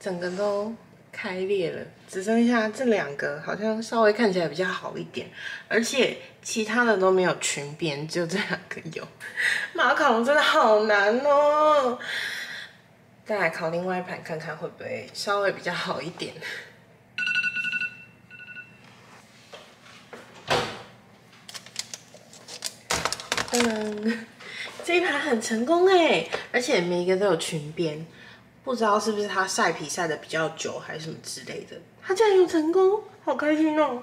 整个都开裂了，只剩下这2个好像稍微看起来比较好一点，而且其他的都没有裙边，只有这2个有。马卡龙真的好难哦，再来烤另外一盘看看会不会稍微比较好一点。这一盘很成功哎，而且每一个都有裙边，不知道是不是它晒皮晒的比较久，还是什么之类的。它竟然有成功，好开心哦！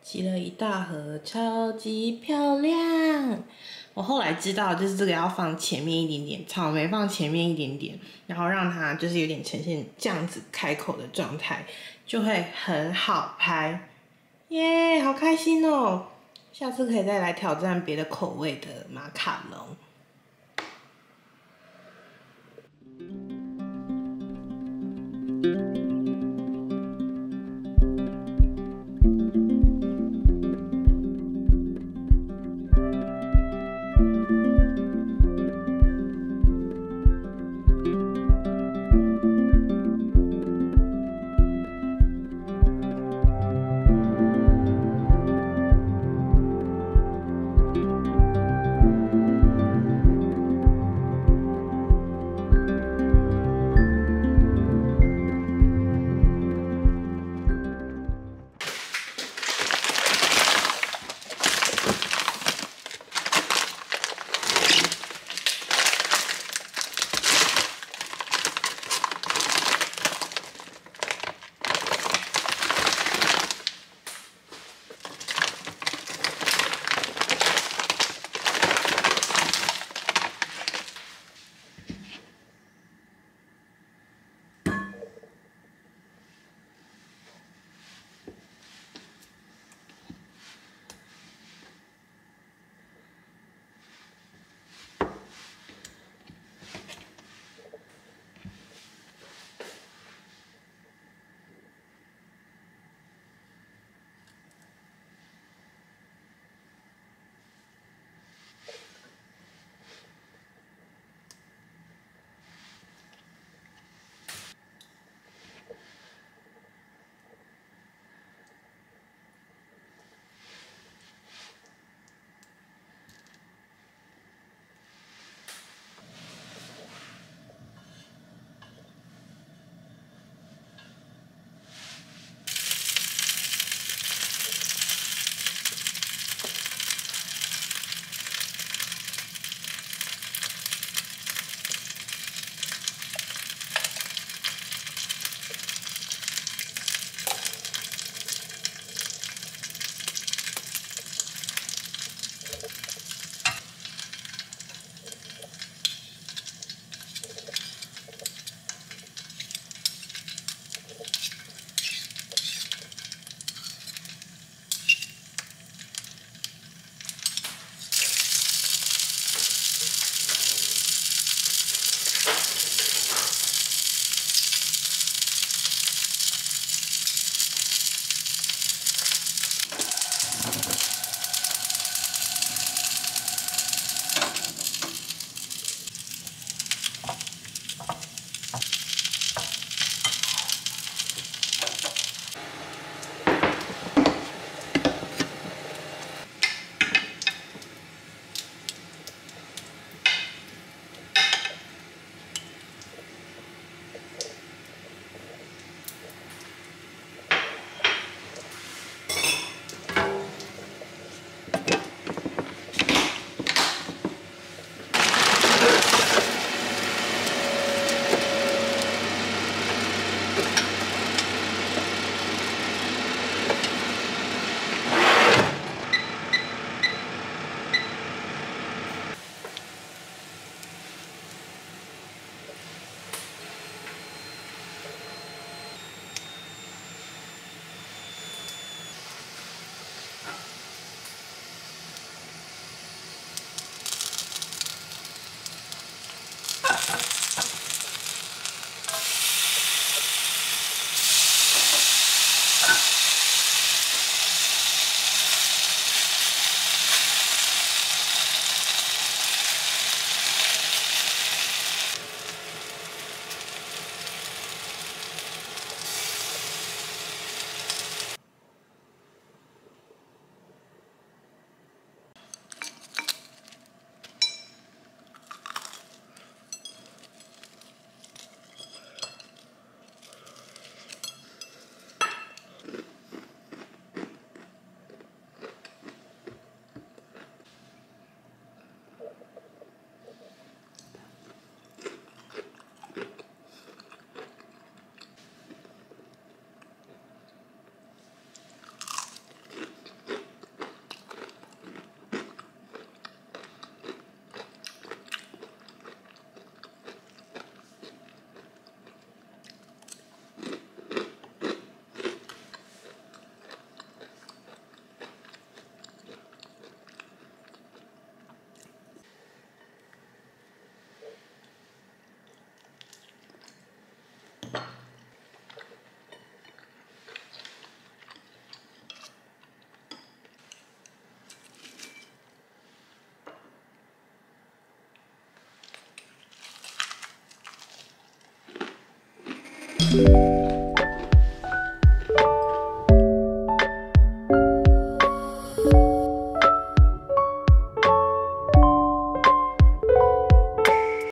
洗了一大盒，超级漂亮。我后来知道，就是这个要放前面一点点，草莓放前面一点点，然后让它就是有点呈现这样子开口的状态，就会很好拍。耶，好开心哦！下次可以再来挑战别的口味的马卡龙。